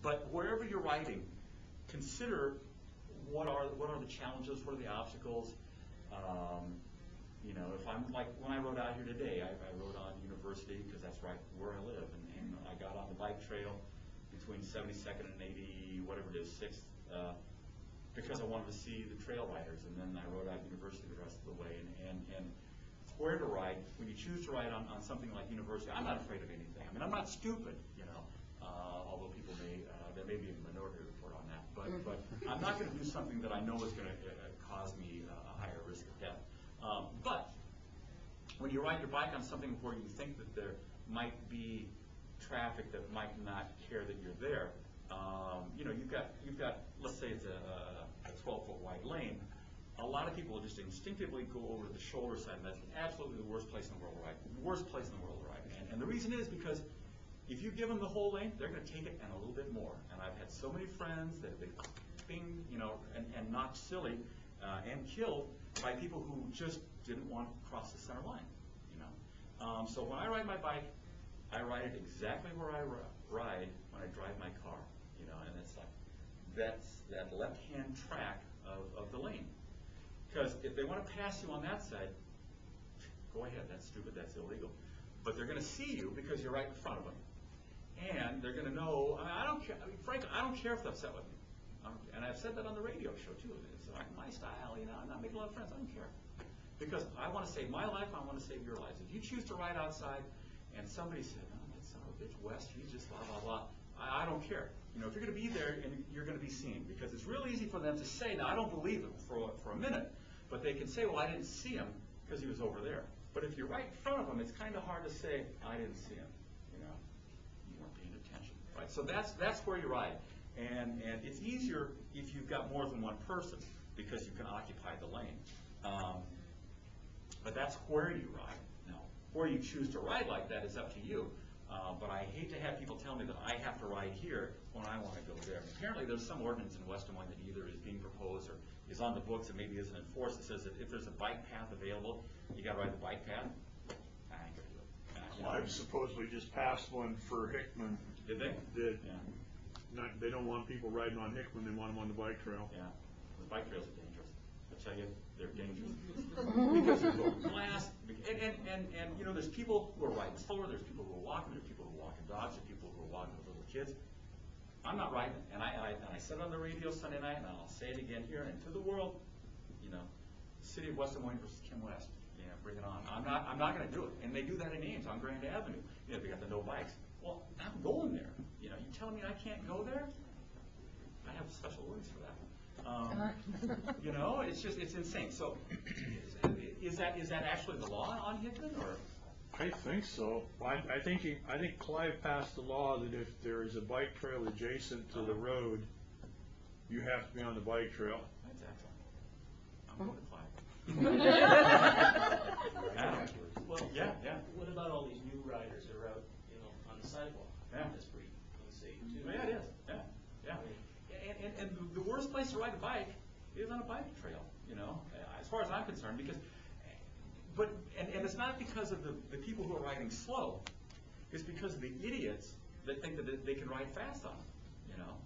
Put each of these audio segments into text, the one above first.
But wherever you're riding, consider what are the challenges, what are the obstacles. You know, if I'm like when I rode out here today, I rode on University because that's right where I live, and I got on the bike trail between 72nd and 80, whatever it is, 6th, because I wanted to see the trail riders, and then I rode out University the rest of the way. And where to ride, when you choose to ride on something like University, I'm not afraid of anything. I mean, I'm not stupid, you know, although people may, there may be a minority report on that, but I'm not going to do something that I know is going to cause me a higher risk of death. But when you ride your bike on something where you think that there might be traffic that might not care that you're there, you know, you've got, let's say it's a 12-foot wide lane. A lot of people will just instinctively go over to the shoulder side, and that's absolutely the worst place in the world to ride. Worst place in the world to ride. And the reason is because if you give them the whole lane, they're going to take it and a little bit more. And I've had so many friends that have been binged, you know, and knocked silly and killed by people who just didn't want to cross the center line, you know. So when I ride my bike, I ride it exactly where I ride when I drive my car, you know, and it's like that's that left-hand track of the lane. Because if they want to pass you on that side, go ahead, that's stupid, that's illegal. But they're going to see you because you're right in front of them. And they're going to know, I don't care, frankly, I don't care if they're upset with me. And I've said that on the radio show too. It's like my style, you know, I'm not making a lot of friends, I don't care. Because I want to save my life, I want to save your lives. If you choose to ride outside and somebody said, oh, that son of a bitch, West, he's just blah, blah, blah, I don't care. You know, if you're going to be there and you're going to be seen, because it's real easy for them to say, now I don't believe them for a minute, but they can say, well, I didn't see him because he was over there. But if you're right in front of him, it's kind of hard to say, I didn't see him. You know, you weren't paying attention, right? So that's where you ride. And it's easier if you've got more than one person because you can occupy the lane. But that's where you ride. Now, where you choose to ride like that is up to you. But I hate to have people tell me that I have to ride here when I want to go there. Apparently, there's some ordinance in West Des Moines that either is being proposed or is on the books and maybe isn't enforced. It says that if there's a bike path available, you got to ride the bike path. I ain't gonna do it. Well, I've supposedly just passed one for Hickman. Did they? Did. Yeah. They don't want people riding on Hickman, they want them on the bike trail. Yeah, the bike trails are dangerous. I tell you, they're dangerous. Because there's no glass, and you know, there's people who are riding slower, there's people who are walking, there's people who are walking dogs, there's people who are walking with little kids. I'm not riding, and I said it on the radio Sunday night, and I'll say it again here, and to the world, you know, City of West Des Moines versus Kim West. Yeah, bring it on. I'm not going to do it. And they do that in Ames on Grand Avenue. You know, they got the no bikes. Well, I'm going there. You know, you telling me I can't go there? I have special words for that. You know, it's insane. So, is that actually the law on Hickman, or? I think so. I think Clive passed a law that if there is a bike trail adjacent to the road, you have to be on the bike trail. That's excellent. I'm going to Clive. Well, yeah. What about all these new riders that are out, you know, on the sidewalk? Yeah. That's pretty unsafe too. Yeah, it is. Yeah. And the worst place to ride a bike is on a bike trail, you know, as far as I'm concerned, because, and it's not because of the people who are riding slow, it's because of the idiots that think that they can ride fast on them, you know,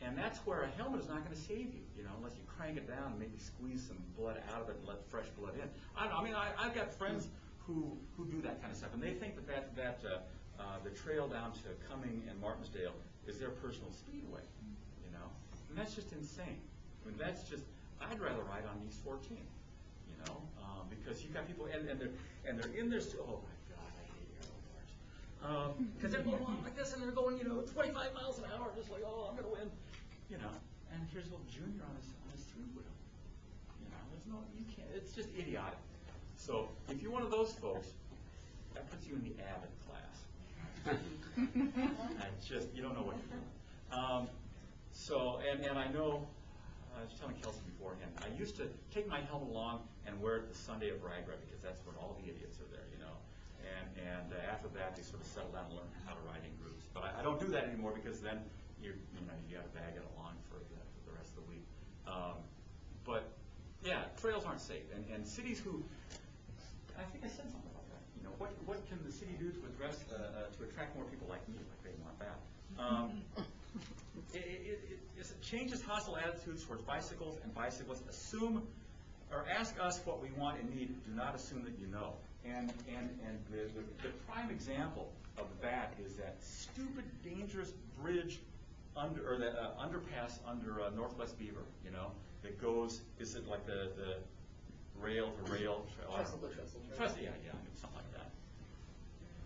and that's where a helmet is not going to save you, you know, unless you crank it down and maybe squeeze some blood out of it and let fresh blood in. I've got friends who do that kind of stuff, and they think that the trail down to Cumming and Martinsdale is their personal speedway, you know, and that's just insane. I mean, I'd rather ride on East 14, you know, because you've got people, and they're in there still. Oh my God, I hate aero cars. Because they're going along like this, and they're going, you know, 25 miles an hour, just like, oh, I'm going to win, you know. And here's a little junior on his three-wheel. You know, there's no, you can't. It's just idiotic. So if you're one of those folks, that puts you in the Avid class. You don't know what you're doing. So, and I know, I was telling Kelsey beforehand, I used to take my helmet along and wear it the Sunday of Rag Ride because that's when all the idiots are there, you know. And after that, they sort of settle down and learn how to ride in groups. But I don't do that anymore because then you got to bag it along for the rest of the week. But yeah, trails aren't safe, and cities who, I think I said something about that. You know, what can the city do to address to attract more people like me? Like they want that. it changes hostile attitudes towards bicycles and bicyclists. Assume or ask us what we want and need. Do not assume that you know. And the prime example of that is that stupid, dangerous bridge under, or that underpass under Northwest Beaver. You know, that goes. Is it like the rail to rail? Trestle. Yeah, something like that.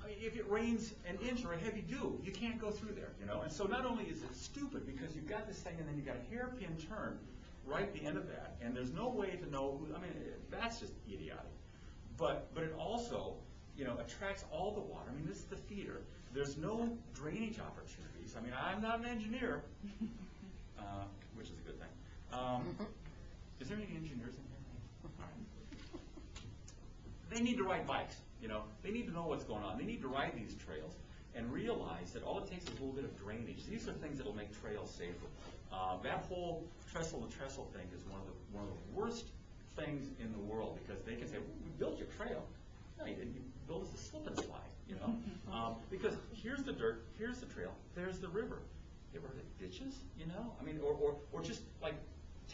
I mean, if it rains an inch or a heavy dew, you can't go through there, you know. And so not only is it stupid because you've got this thing and then you've got a hairpin turn right at the end of that, and there's no way to know who, I mean, that's just idiotic. But it also, you know, attracts all the water. I mean, this is the feeder. There's no drainage opportunities. I mean, I'm not an engineer, which is a good thing. Is there any engineers in here? All right. They need to ride bikes. You know, they need to know what's going on. They need to ride these trails and realize that all it takes is a little bit of drainage. These are things that will make trails safer. That whole trestle-to-trestle thing is one of the worst things in the world, because they can say, well, we built your trail. No, you didn't. You built us a slip and slide, you know. Because here's the dirt, here's the trail, there's the river. You ever heard of ditches, you know? I mean, or just like,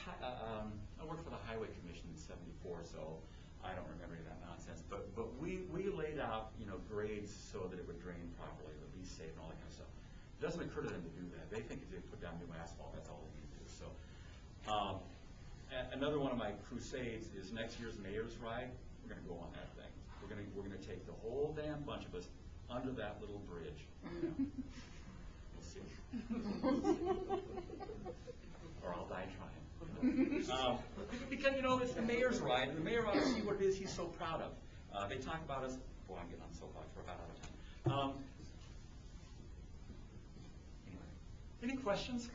I worked for the Highway Commission in '74, so I don't remember any of that nonsense. But we laid out, you know, grades so that it would drain properly, it would be safe and all that kind of stuff. It doesn't occur to them to do that. They think if they put down new asphalt, that's all they need to do. So another one of my crusades is next year's mayor's ride. We're going to go on that thing. We're going to take the whole damn bunch of us under that little bridge. You know. We'll see. Or I'll die trying. Because, you know, it's the mayor's ride, and the mayor ought to see what it is he's so proud of. They talk about us. Boy, I'm getting on the soapbox. We're about out of time. Anyway, any questions?